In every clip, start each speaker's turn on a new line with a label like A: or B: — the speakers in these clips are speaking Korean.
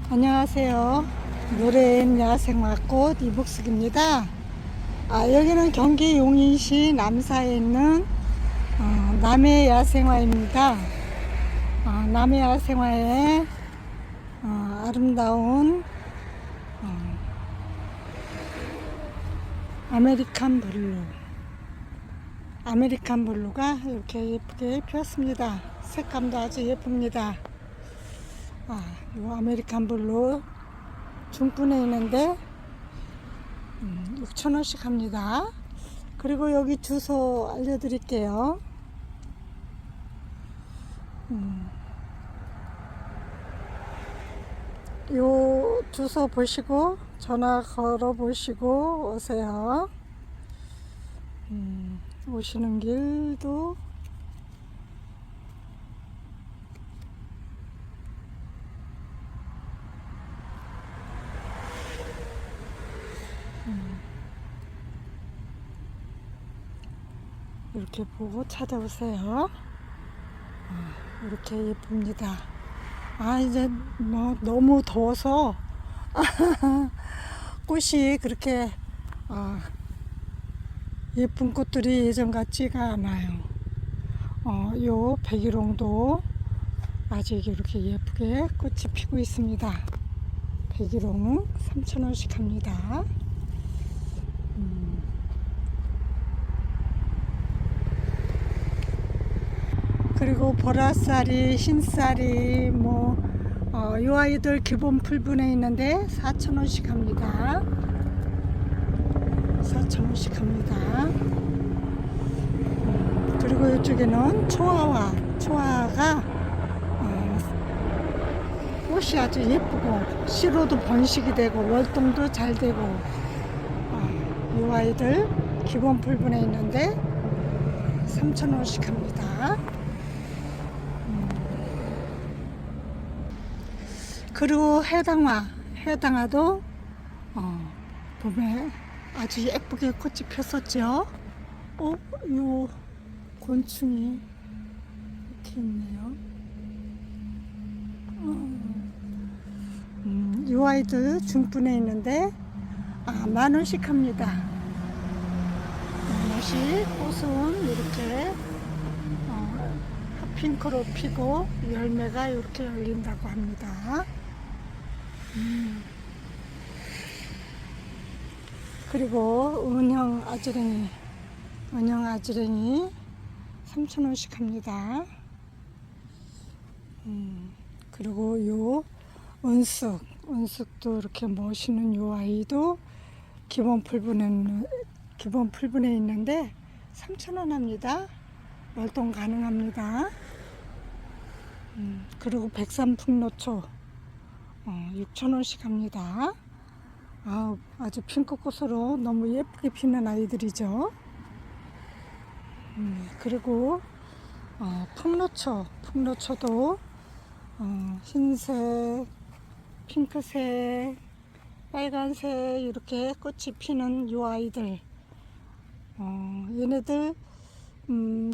A: 안녕하세요. 노래엔 야생화꽃 이복숙입니다. 여기는 경기 용인시 남사에 있는 남해 야생화입니다. 남해 야생화에 아름다운 아메리칸 블루가 이렇게 예쁘게 피었습니다. 색감도 아주 예쁩니다. 이 아메리칸 블루 중분에 있는데 6,000원씩 합니다. 그리고 여기 주소 알려드릴게요. 요 주소 보시고 전화 걸어 보시고 오세요. 오시는 길도 이렇게 보고 찾아오세요. 이렇게 예쁩니다. 이제 뭐 너무 더워서 꽃이 그렇게 예쁜 꽃들이 예전 같지가 않아요. 요 백일홍도 아직 이렇게 예쁘게 꽃이 피고 있습니다. 백일홍은 3,000원씩 합니다. 그리고 보라쌀이, 흰쌀이, 요 아이들 기본 풀분에 있는데 4,000원씩 합니다. 4,000원씩 합니다. 그리고 이쪽에는 초화가 꽃이 아주 예쁘고 씨로도 번식이 되고 월동도 잘 되고 요 아이들 기본 풀분에 있는데 3,000원씩 합니다. 그리고 해당화도 봄에 아주 예쁘게 꽃이 폈었죠. 요 곤충이 이렇게 있네요. 요 아이들 중분에 있는데 10,000원씩 합니다. 10,000원씩. 꽃은 이렇게 핑크로 피고 열매가 이렇게 열린다고 합니다. 그리고 은영 아주랭이 3,000원씩 합니다. 그리고 요 은숙도 이렇게 멋있는 요 아이도 기본 풀분에 있는데 3,000원 합니다. 월동 가능합니다. 그리고 백삼풍노초 6,000원씩 합니다. 아주 핑크꽃으로 너무 예쁘게 피는 아이들이죠. 그리고 풍노초도 흰색, 핑크색, 빨간색 이렇게 꽃이 피는 요 아이들 얘네들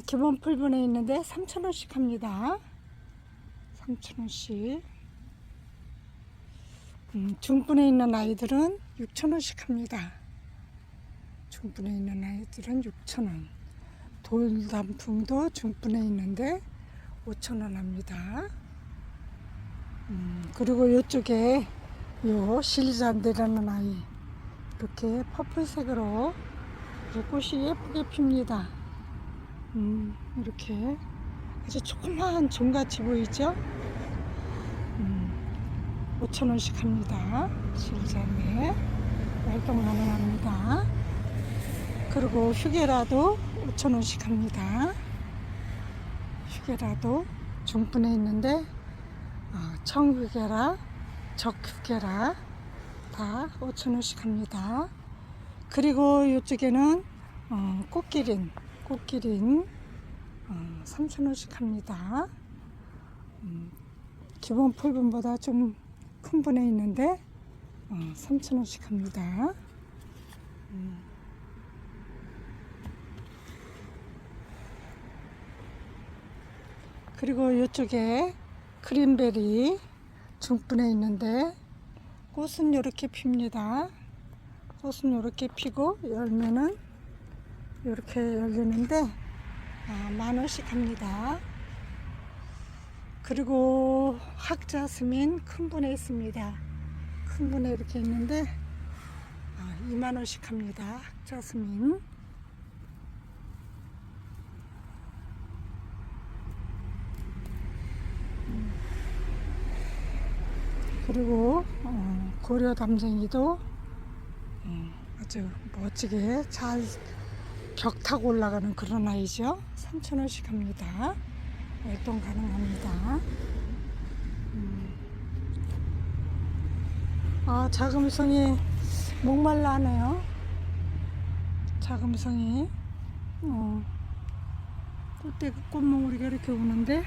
A: 기본 풀분에 있는데 3,000원씩 합니다. 3,000원씩. 중분에 있는 아이들은 6,000원씩 합니다. 중분에 있는 아이들은 6,000원. 돌단풍도 중분에 있는데 5,000원 합니다. 그리고 이쪽에 요 실리잔데라는 아이 이렇게 퍼플색으로 꽃이 예쁘게 핍니다. 이렇게 아주 조그마한 종같이 보이죠? 5,000원씩 합니다. 실리잔데 활동 가능합니다. 그리고 휴게라도 5,000원씩 합니다. 휴게라도 중분에 있는데 청휴게라, 적휴게라 다 5,000원씩 합니다. 그리고 이쪽에는 꽃기린 3,000원씩 합니다. 기본 풀분보다 좀 큰 분에 있는데 3,000원씩 합니다. 그리고 이쪽에 크림베리 중분에 있는데 꽃은 이렇게 핍니다. 꽃은 이렇게 피고 열매는 이렇게 열리는데 10,000원씩 합니다. 그리고 학자스민 큰 분에 있습니다. 큰 분에 이렇게 있는데 20,000원씩 합니다. 학자스민. 그리고 고려 담쟁이도 아주 멋지게 잘 벽 타고 올라가는 그런 아이죠. 3,000원씩 합니다. 활동 가능합니다. 자금성이 목말라 하네요. 자금성이 꽃몽우리가 이렇게 오는데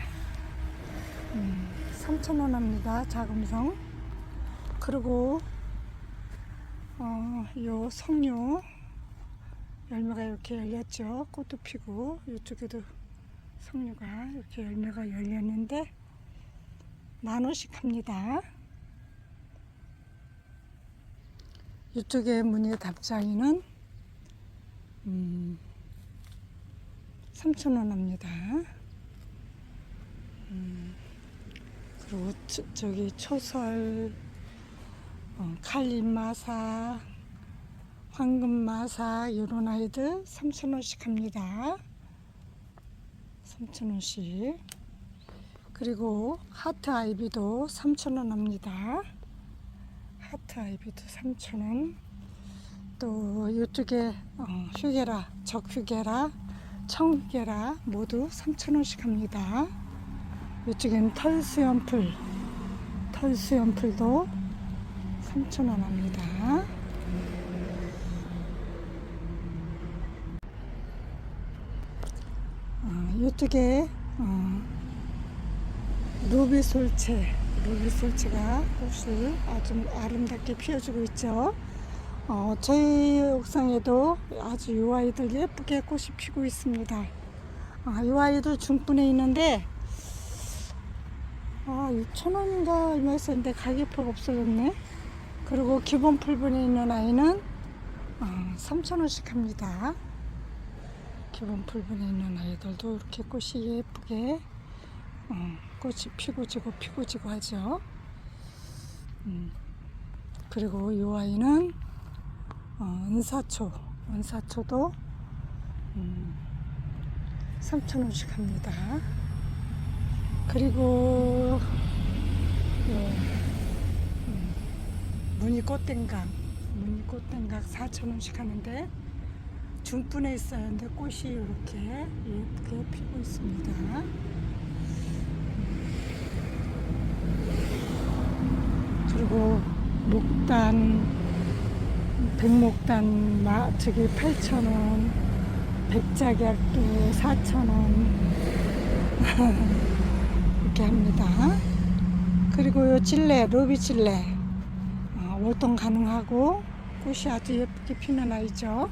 A: 3,000원 합니다. 자금성. 그리고 요 석류 열매가 이렇게 열렸죠. 꽃도 피고 이쪽에도 석류가 이렇게 열매가 열렸는데 10,000원씩 합니다. 이쪽에 무늬 답장이는 3,000원 합니다. 그리고 저기 초설, 칼림마사, 황금마사 이런 아이들 3,000원씩 합니다. 3,000원씩. 그리고 하트 아이비도 3,000원 합니다. 하트 아이비도 3,000원. 또 이쪽에 휴게라, 적휴게라, 청휴게라 모두 3,000원씩 합니다. 이쪽에는 털수염풀도 3,000원 합니다. 이쪽에 루비솔체가 꽃을 아주 아름답게 피워주고 있죠. 저희 옥상에도 아주 이 아이들 예쁘게 꽃이 피고 있습니다. 이 아이들 중분에 있는데 6,000원인가 얼마였었는데 가격표가 없어졌네. 그리고 기본 풀분에 있는 아이는 3,000원씩 합니다. 기본 풀분에 있는 아이들도 이렇게 꽃이 예쁘게 꽃이 피고 지고 하죠. 그리고 이 아이는 은사초도 3,000원씩 합니다. 그리고 무늬꽃댕각 4,000원씩 하는데 중분에 있어요. 근데 꽃이 이렇게 예쁘게 피고 있습니다. 그리고 백목단 저기 8,000원, 백작약도 4,000원 이렇게 합니다. 그리고 요 루비찔레 월동 가능하고 꽃이 아주 예쁘게 피는 아이죠.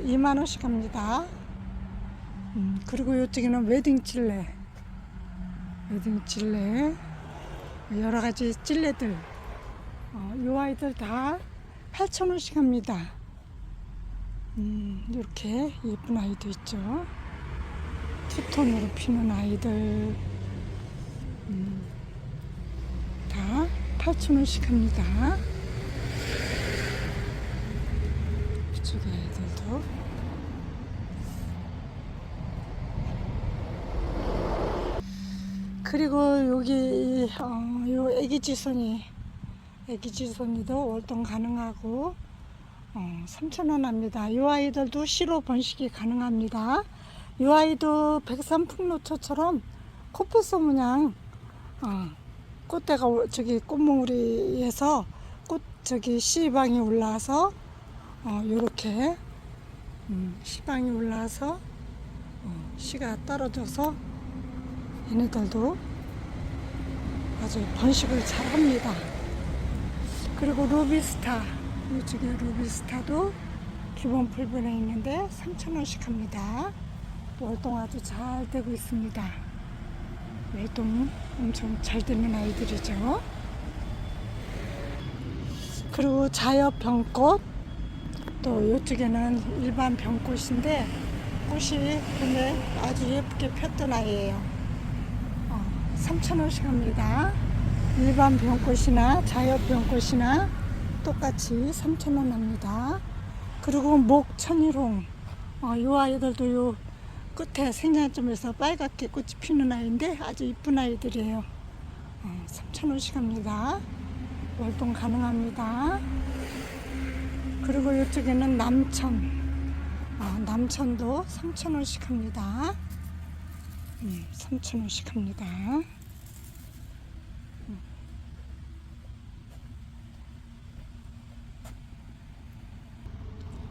A: 20,000원씩 합니다. 그리고 이쪽에는 웨딩찔레 여러가지 찔레들 이 아이들 다 8,000원씩 합니다. 이렇게 예쁜 아이도 있죠. 투톤으로 피는 아이들 다 8,000원씩 합니다. 이쪽에 아이들도 그리고 여기 요 애기지손이도 월동 가능하고 3,000원 합니다. 이 아이들도 시로 번식이 가능합니다. 이 아이도 백삼풍노초처럼 코뿔소 모양 꽃대가 저기 꽃몽우리에서 저기 씨방이 올라와서 요렇게 씨방이 올라와서 씨가 떨어져서 얘네들도 아주 번식을 잘 합니다. 그리고 루비스타, 이쪽에 루비스타도 기본 풀분에 있는데 3,000원씩 합니다. 월동 아주 잘 되고 있습니다. 월동 엄청 잘 되는 아이들이죠. 그리고 자엽 병꽃, 또 이쪽에는 일반 병꽃인데 꽃이 근데 아주 예쁘게 폈던 아이예요. 3,000원씩 합니다. 일반 병꽃이나 자엽 병꽃이나 똑같이 3,000원 합니다. 그리고 목천일홍, 이 아이들도 요 끝에 생장점에서 빨갛게 꽃이 피는 아이인데 아주 이쁜 아이들이에요. 3,000원씩 합니다. 월동 가능합니다. 그리고 이쪽에는 남천, 남천도 3,000원씩 합니다. 3,000원씩 합니다.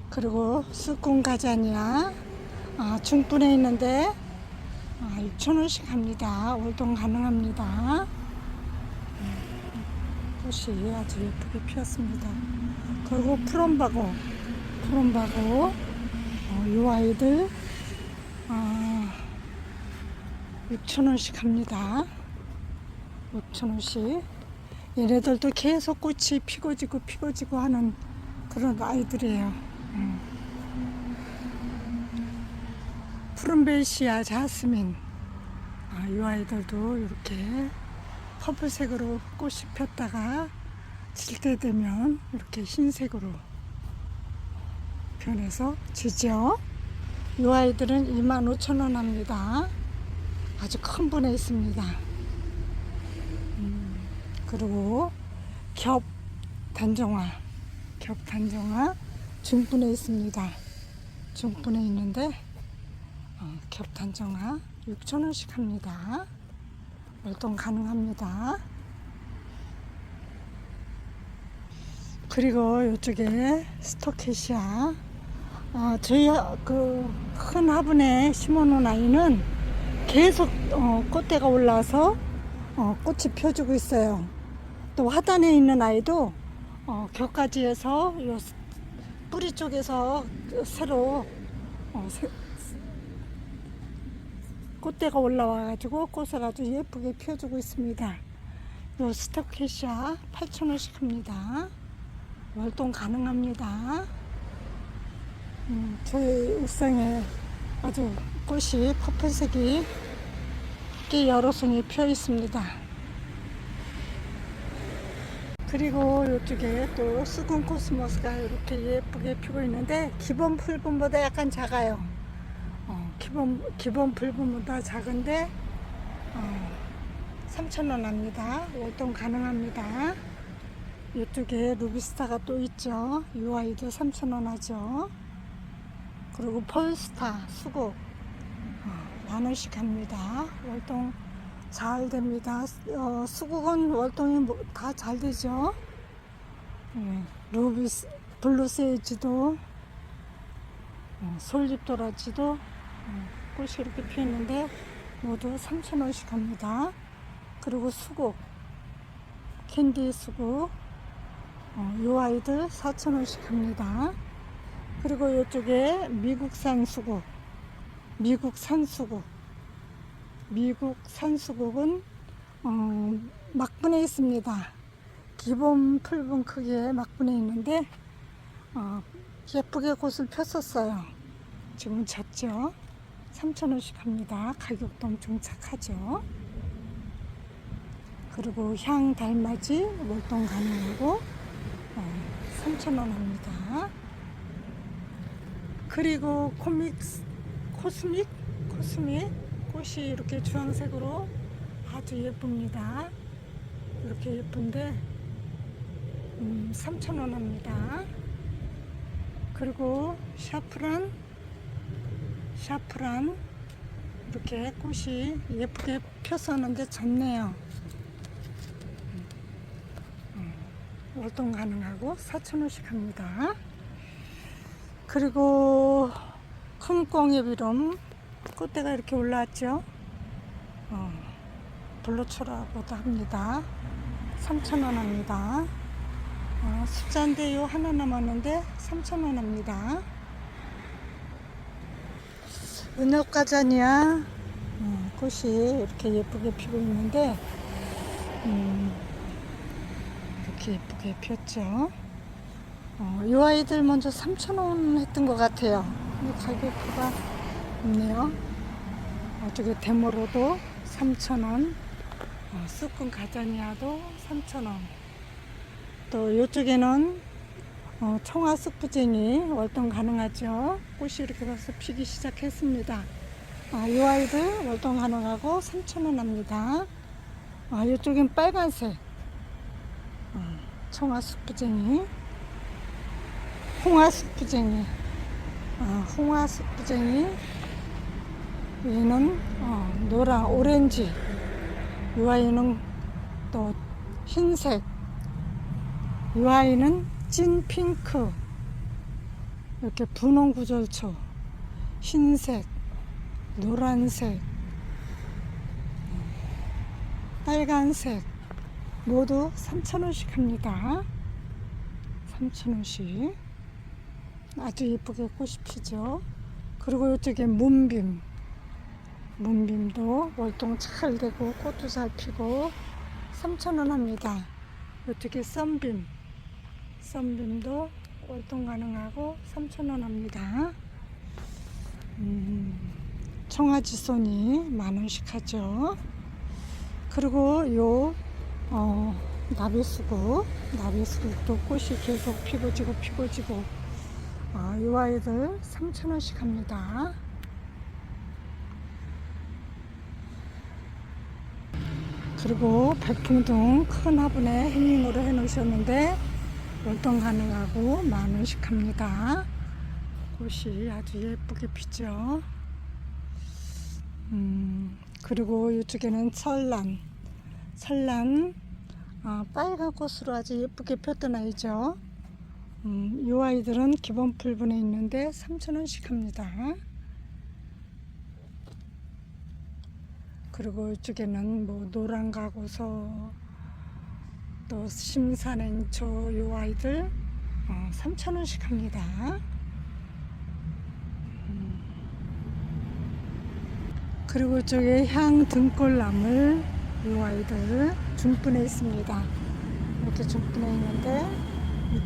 A: 그리고 수kun가자니아, 중분에 있는데 6,000원씩 합니다. 월동 가능합니다. 꽃이 아주 예쁘게 피었습니다. 그리고 푸른바고, 이 아이들 6,000원씩 합니다. 6,000원씩. 얘네들도 계속 꽃이 피고지고 하는 그런 아이들이에요. 푸른베이시아 자스민, 이 아이들도 이렇게 퍼플색으로 꽃이 폈다가 질 때 되면 이렇게 흰색으로 변해서 지죠. 이 아이들은 25,000원 합니다. 아주 큰 분에 있습니다. 그리고 겹 단정화 중분에 있습니다. 중분에 있는데 겹 단정화 6,000원씩 합니다. 월동 가능합니다. 그리고 이쪽에 스토케시아, 저희 그 큰 화분에 심어놓은 아이는 계속 꽃대가 올라서 꽃이 펴주고 있어요. 또 하단에 있는 아이도 겹가지에서 요 뿌리 쪽에서 새로 꽃대가 올라와 가지고 꽃을 아주 예쁘게 펴주고 있습니다. 요 스토케시아 8,000원씩 합니다. 월동 가능합니다. 저희 옥상에 아주 꽃이 퍼플색이 꽤 여러 송이 펴 있습니다. 그리고 이쪽에 또 수군 코스모스가 이렇게 예쁘게 피고 있는데 기본 풀분보다 약간 작아요. 기본 풀분보다 작은데 3,000원 합니다. 월동 가능합니다. 이쪽에 루비스타가 또 있죠. 이 아이도 3,000원 하죠. 그리고 폴스타 수국 10,000원씩 합니다. 월동 잘 됩니다. 수국은 월동이 다 잘 되죠. 루비스, 블루세이지도, 솔잎도라지도 꽃이 이렇게 피었는데 모두 3,000원씩 합니다. 그리고 수국, 캔디 수국, 이 아이들 4,000원씩 합니다. 그리고 이쪽에 미국산 수국, 미국 산수국은 막분에 있습니다. 기본 풀분 크기에 막분에 있는데 예쁘게 꽃을 폈었어요. 지금 졌죠. 3,000원씩 합니다. 가격도 엄청 착하죠. 그리고 향 달맞이 월동 가능하고 3,000원 합니다. 그리고 코스믹 꽃이 이렇게 주황색으로 아주 예쁩니다. 이렇게 예쁜데 3,000원 합니다. 그리고 샤프란 이렇게 꽃이 예쁘게 폈었는데 졌네요. 월동 가능하고 4,000원씩 합니다. 그리고 큰 꽁이비름 꽃대가 이렇게 올라왔죠. 블루초라고도 합니다. 3,000원 합니다. 숫자인데 요 하나 남았는데 3,000원 합니다. 은혁가자니아 꽃이 이렇게 예쁘게 피고 있는데 이렇게 예쁘게 폈죠. 이 아이들 먼저 3,000원 했던 것 같아요. 근데 가격표가 있네요. 저기 데모로도 3,000원, 수컷 가자니아도 3,000원. 또 이쪽에는 청아쑥부쟁이 월동 가능하죠. 꽃이 이렇게 벌써 피기 시작했습니다. 이 아이들 월동 가능하고 3,000원 합니다. 이쪽엔 빨간색 청아쑥부쟁이, 홍아쑥부쟁이, 홍아쑥부쟁이. 얘는 노랑, 오렌지. 이 아이는 또 흰색. 이 아이는 찐 핑크. 이렇게 분홍 구절초, 흰색, 노란색, 빨간색 모두 3,000원씩 합니다. 3,000원씩. 아주 예쁘게 꽃이 피죠. 그리고 이쪽에 문빔도 월동 잘 되고 꽃도 잘 피고 3,000원 합니다. 이쪽에 썬빔도 월동 가능하고 3,000원 합니다. 청아지손이 10,000원씩 하죠. 그리고 요 나비수국도 꽃이 계속 피고지고 이 아이들 3,000원씩 합니다. 그리고 백풍등 큰 화분에 행잉으로 해 놓으셨는데 월동 가능하고 10,000원씩 합니다. 꽃이 아주 예쁘게 피죠. 그리고 이쪽에는 철란 빨간 꽃으로 아주 예쁘게 폈던 아이죠. 이 아이들은 기본 풀분에 있는데 3,000원씩 합니다. 그리고 이쪽에는 뭐 노란 가고서 또 심산행초 이 아이들 3,000원씩 합니다. 그리고 이쪽에 향 등골나물 이 아이들 중분에 있습니다. 이렇게 중분에 있는데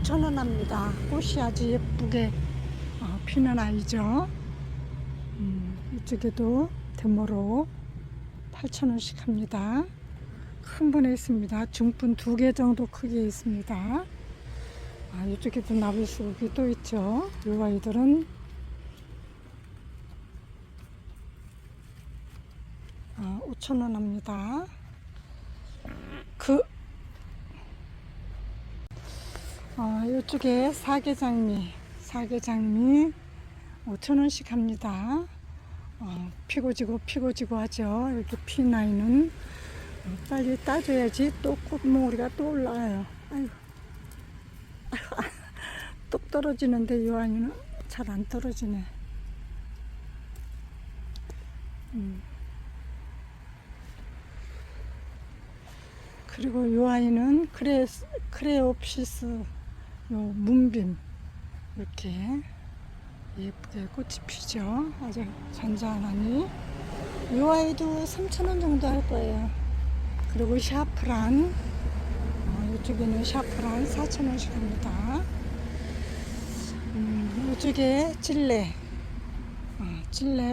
A: 6,000원 합니다. 꽃이 아주 예쁘게 피는 아이죠. 이쪽에도 데모로 8,000원씩 합니다. 큰 분에 있습니다. 중분 2개 정도 크기에 있습니다. 이쪽에도 나비수국이 또 있죠. 이 아이들은 5,000원 합니다. 이쪽에 사계장미 5,000원씩 합니다. 피고지고 하죠. 이렇게 핀 아이는 빨리 따줘야지 또 꽃몽우리가 또 올라와요. 아이고. 똑 떨어지는데 이 아이는 잘 안 떨어지네. 그리고 이 아이는 크레옵시스 요 문빔 이렇게 예쁘게 꽃이 피죠. 아주 잔잔하니 이 아이도 3,000원 정도 할 거예요. 그리고 샤프란 이쪽에는 샤프란 4,000원씩 합니다. 이쪽에 찔레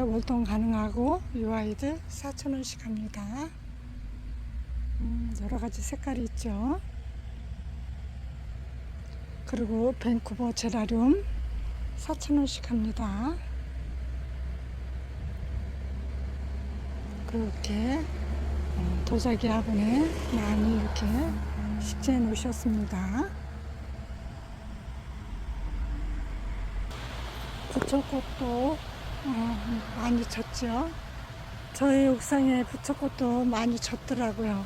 A: 월동 가능하고 이 아이들 4,000원씩 합니다. 여러가지 색깔이 있죠. 그리고 밴쿠버 제라늄 4,000원씩 합니다. 그렇게 도자기 화분에 많이 이렇게 식재해 놓으셨습니다. 부처꽃도 많이 졌죠. 저희 옥상에 부처꽃도 많이 졌더라고요.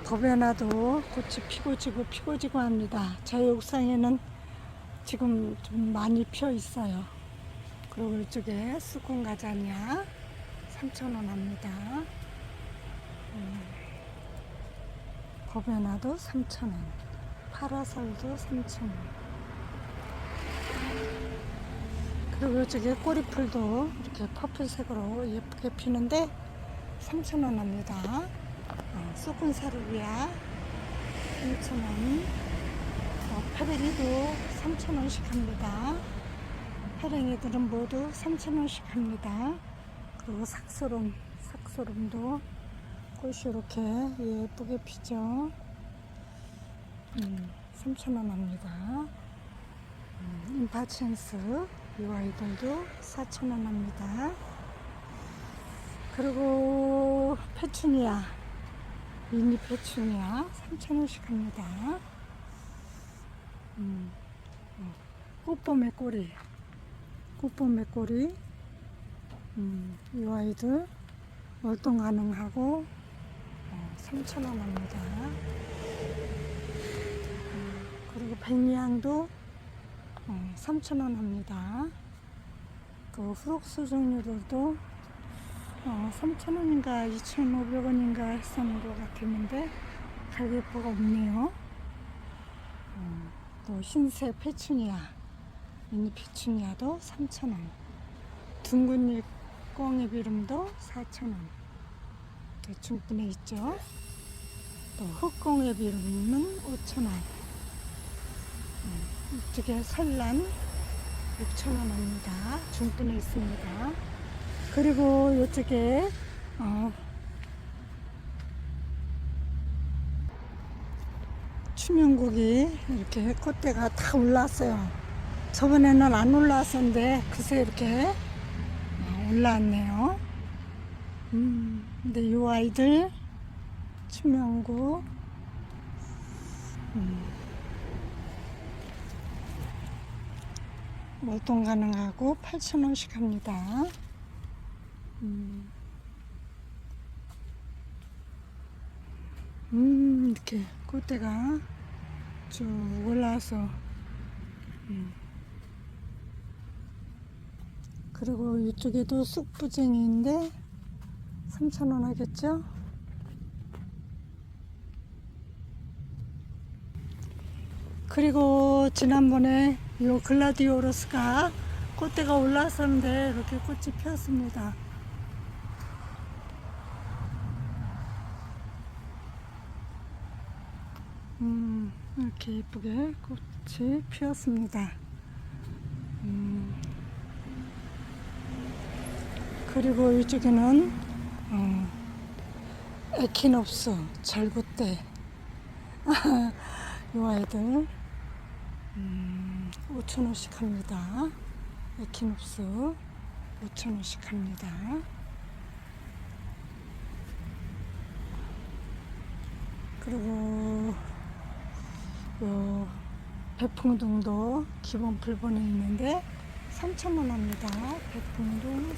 A: 법에나도 꽃이 피고지고 합니다. 저희 옥상에는 지금 좀 많이 피어 있어요. 그리고 이쪽에 수콘 가자니아 3,000원 합니다. 법에나도 3,000원, 파라솔도 3,000원. 그리고 이쪽에 꼬리풀도 이렇게 퍼플색으로 예쁘게 피는데 3,000원 합니다. 쏘kun 사르비아 3,000원. 페랭이도 3,000원씩 합니다. 페랭이들은 모두 3,000원씩 합니다. 그리고 삭소름도 꽃이 이렇게 예쁘게 피죠. 3,000원 합니다. 임파첸스 이 아이들도 4,000원 합니다. 그리고 페추니아 미니 페추니아 3,000원씩 합니다. 꽃봄의 꼬리 이 아이들 월동 가능하고 3,000원 합니다. 그리고 백리향도 3,000원 합니다. 그 후록수 종류들도 3,000원인가 2,500원인가 했었는 것 같았는데 가격표가 없네요. 또 흰색 페추니아 미니 페추니아도 3,000원. 둥근잎 꽁잎 이름도 4,000원. 또 중분에 있죠. 또 흑꽁잎 이름은 5,000원. 이쪽에 설란 6,000원 합니다. 중분에 있습니다. 그리고 이쪽에 추명국이 이렇게 꽃대가 다 올라왔어요. 저번에는 안 올라왔었는데 그새 이렇게 올라왔네요. 근데 이 아이들 추명국 월동 가능하고 8,000원씩 합니다. 이렇게 꽃대가 쭉 올라와서 그리고 이쪽에도 쑥부쟁이인데 3,000원 하겠죠? 그리고 지난번에 이 글라디오러스가 꽃대가 올라왔었는데 이렇게 꽃이 피었습니다. 이렇게 예쁘게 꽃이 피었습니다. 그리고 이쪽에는 에키놉스 절구대 이 아이들 5,000원씩 합니다. 에키놉스 5,000원씩 합니다. 그리고 요 백풍동도 기본 풀본에 있는데 3,000원 합니다. 백풍동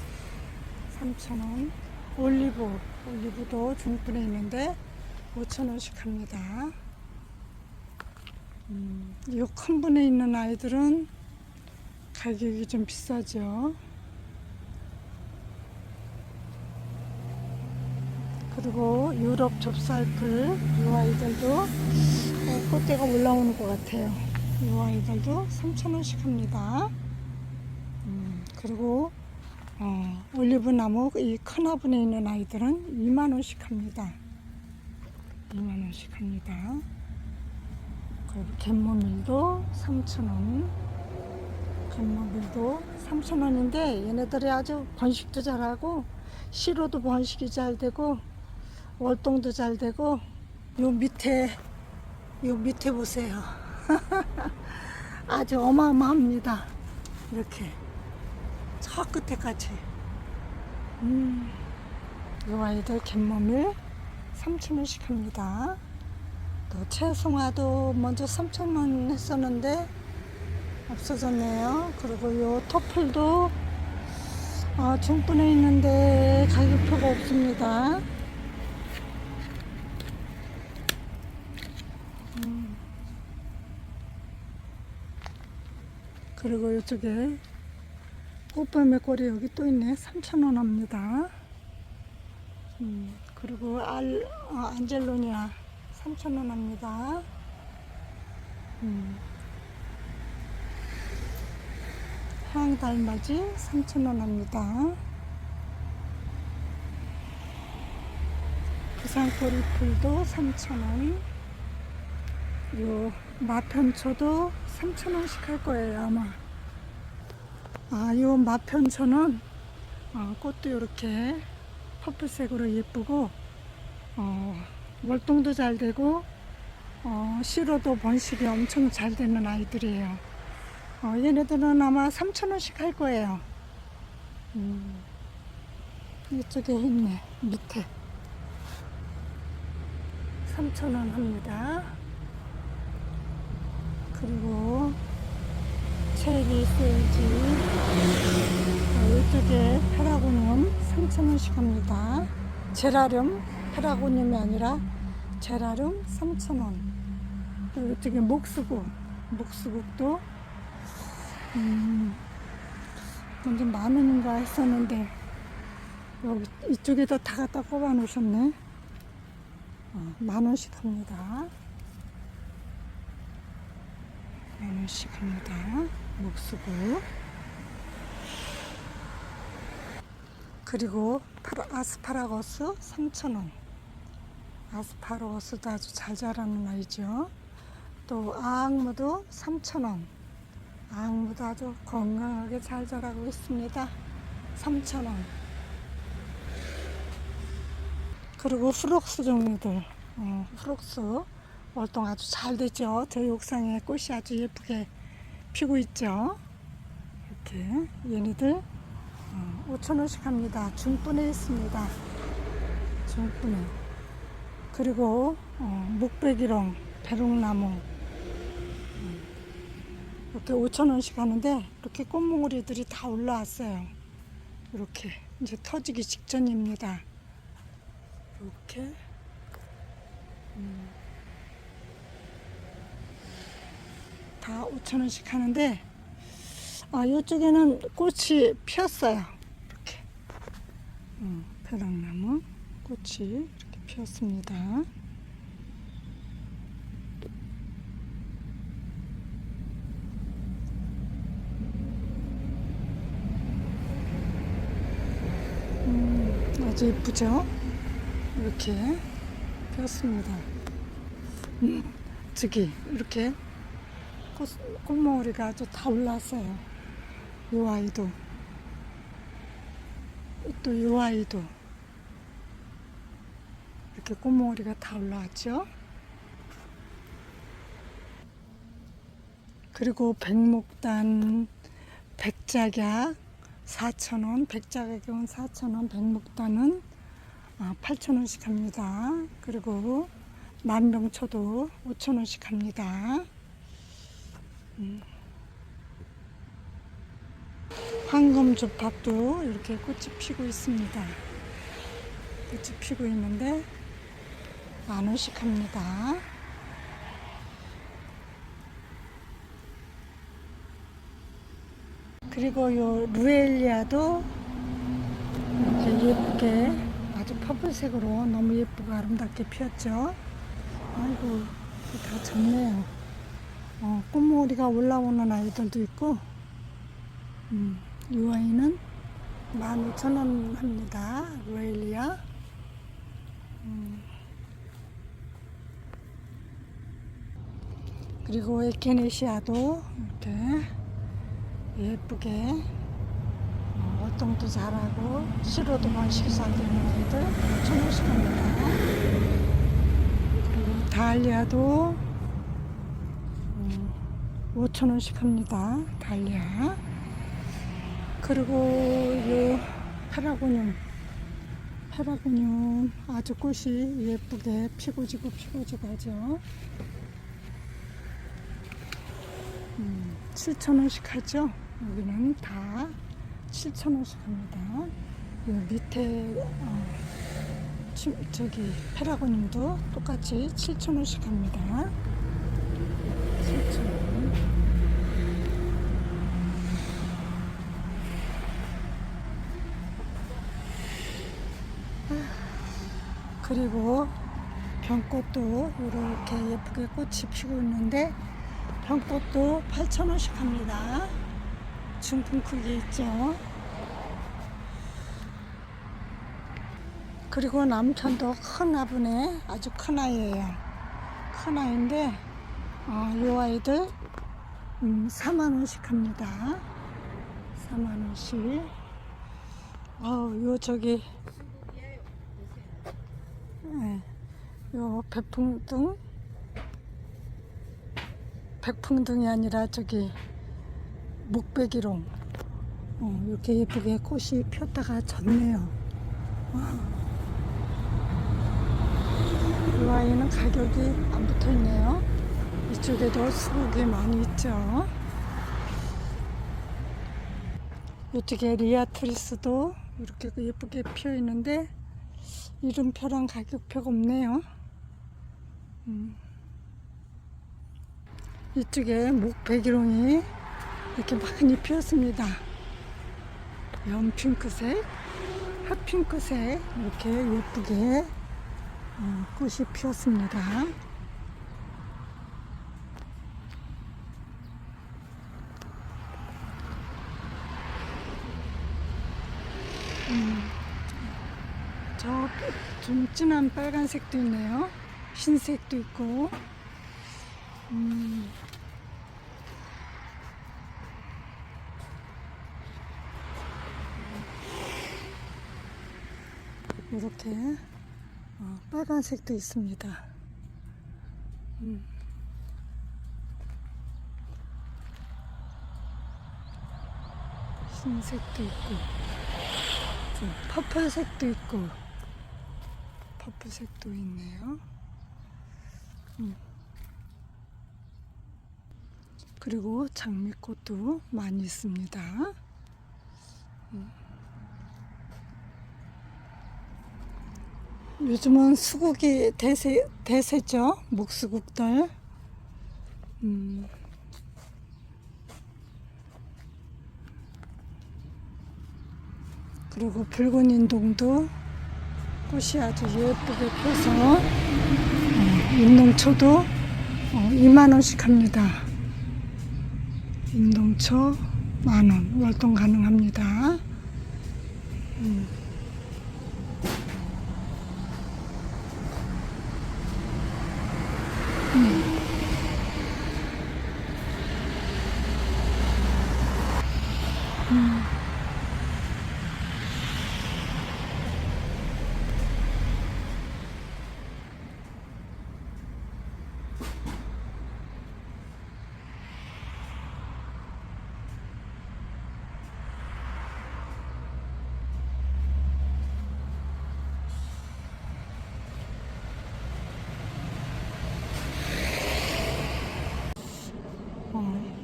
A: 3,000원. 올리브도 중분에 있는데 5,000원씩 합니다. 이 큰 분에 있는 아이들은 가격이 좀 비싸죠. 그리고 유럽 좁쌀풀 이 아이들도 꽃대가 올라오는 것 같아요. 이 아이들도 3,000원씩 합니다. 그리고 올리브나무 이 큰 화분에 있는 아이들은 2만원씩 합니다. 2만원씩 합니다. 그리고 갯모밀도 3,000원. 갯모밀도 3,000원인데 얘네들이 아주 번식도 잘하고 씨로도 번식이 잘 되고 월동도 잘 되고 요 밑에 보세요. 아주 어마어마합니다. 이렇게 저 끝에까지. 이 아이들 갯모밀 3,000원씩 합니다. 또 채송화도 먼저 3,000원 했었는데 없어졌네요. 그리고 요 토플도 중분에 있는데 가격표가 없습니다. 그리고 이쪽에 꽃뱀의 꼬리 여기 또 있네. 3,000원 합니다. 그리고 안젤로니아 3,000원 합니다. 황달맞이 3,000원 합니다. 비상꼬리 풀도 3,000원. 요 마편초도 3,000원씩 할 거예요 아마. 요 마편초는 꽃도 이렇게 퍼플색으로 예쁘고 월동도 잘 되고 씨로도 번식이 엄청 잘 되는 아이들이에요. 얘네들은 아마 3,000원씩 할 거예요. 이쪽에 있네. 밑에 3,000원 합니다. 그리고 체리 세이지 이쪽에 페라고늄 3,000원씩 합니다. 제라늄, 페라고늄이 아니라 제라늄 3,000원. 그리고 이쪽에 목수국도 먼저 10,000원인가 했었는데 여기 이쪽에다 다 갖다 꼽아 놓으셨네. 10,000원씩 합니다. 10,000원씩 합니다. 목수국. 그리고 아스파라거스 3,000원. 아스파라거스도 아주 잘 자라는 아이죠. 또 아악무도 3,000원. 아악무도 아주 건강하게 잘 자라고 있습니다. 3,000원. 그리고 프록스 종류들, 프록스 월동 아주 잘 되죠. 저희 옥상에 꽃이 아주 예쁘게 피고 있죠. 이렇게 얘네들 5,000원씩 합니다. 중분에 있습니다. 중분에. 그리고 목베기롱, 배롱나무 이렇게 5,000원씩 하는데 이렇게 꽃몽우리들이 다 올라왔어요. 이렇게 이제 터지기 직전입니다. 이렇게 다 5,000원씩 하는데 이쪽에는 꽃이 피었어요. 이렇게 배랑나무 꽃이 이렇게 피었습니다. 아주 예쁘죠? 이렇게 피었습니다. 저기 이렇게 꽃몽우리가 아주 다 올라왔어요. 요 아이도 또 요 아이도 이렇게 꽃몽우리가 다 올라왔죠. 그리고 백목단, 백작약 4,000원, 백작약은 4,000원, 백목단은 8,000원씩 합니다. 그리고 만병초도 5,000원씩 합니다. 황금주팝도 이렇게 꽃이 피고 있습니다. 꽃이 피고 있는데 10,000원씩 합니다. 그리고 요 루엘리아도 이렇게 예쁘게 아주 퍼플색으로 너무 예쁘고 아름답게 피었죠. 아이고 다 졌네요. 꽃몽우리가 올라오는 아이들도 있고 이 아이는 15,000원 합니다. 루엘리아. 그리고 에케네시아도 이렇게 예쁘게 월동도 잘하고 씨로도 번식이 잘 되는 아이들 5,000원씩 합니다. 그리고 달리아도 5,000원씩 합니다. 달리아. 그리고 이 페라고늄 아주 꽃이 예쁘게 피고지고 하죠. 7,000원씩 하죠. 여기는 다 7,000원씩 합니다. 이 밑에 저기 페라고늄도 똑같이 7,000원씩 합니다. 7,000원. 그리고 병꽃도 이렇게 예쁘게 꽃이 피고 있는데 병꽃도 8,000원씩 합니다. 중품 크기 있죠. 그리고 남편도 큰 아부네. 아주 큰 아이예요. 큰 아이인데 이 아이들 4만 원씩 합니다. 4만 원씩. 요 저기 요 백풍등이 아니라 저기 목베기롱 이렇게 예쁘게 꽃이 폈다가 졌네요. 이 아이는 가격이 안 붙어 있네요. 이쪽에도 수국이 많이 있죠. 이쪽에 리아트리스도 이렇게 예쁘게 피어 있는데 이름표랑 가격표가 없네요. 이쪽에 목베기롱이 이렇게 많이 피었습니다. 연핑크색, 핫핑크색 이렇게 예쁘게 꽃이 피었습니다. 저 좀 진한 빨간색도 있네요. 흰색도 있고. 이렇게 빨간색도 있습니다. 흰색도 있고, 퍼플색도 있고, 퍼플색도 있네요. 그리고 장미꽃도 많이 있습니다. 요즘은 수국이 대세죠. 목수국들. 그리고 붉은 인동도 꽃이 아주 예쁘게 펴서 인동초도 2만 원씩 합니다. 인동초 만원 월동 가능합니다.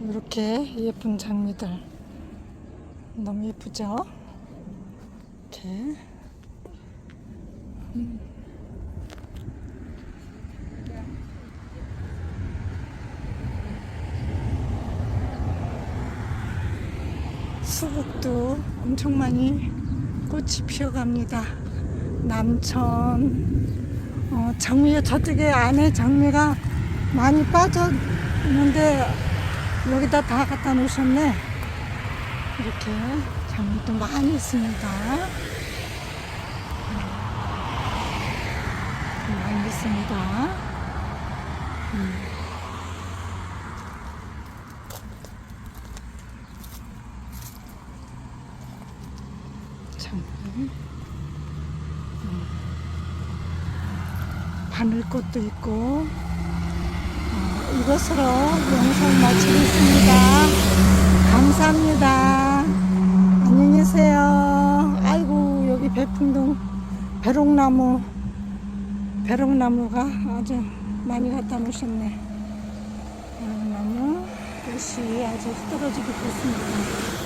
A: 이렇게 예쁜 장미들 너무 예쁘죠? 이렇게 수국도 엄청 많이 꽃이 피어갑니다. 남천 장미가 저쪽에 안에 장미가 많이 빠져 있는데 여기다 다 갖다 놓으셨네. 이렇게 장미도 많이 있습니다. 많이 있습니다. 장미. 바늘꽃도 있고. 이것으로 영상 마치겠습니다. 감사합니다. 안녕히 계세요. 아이고 여기 배풍동 배롱나무가 아주 많이 갖다 놓으셨네. 배롱나무 꽃이 아주 흐드러지게 폈습니다.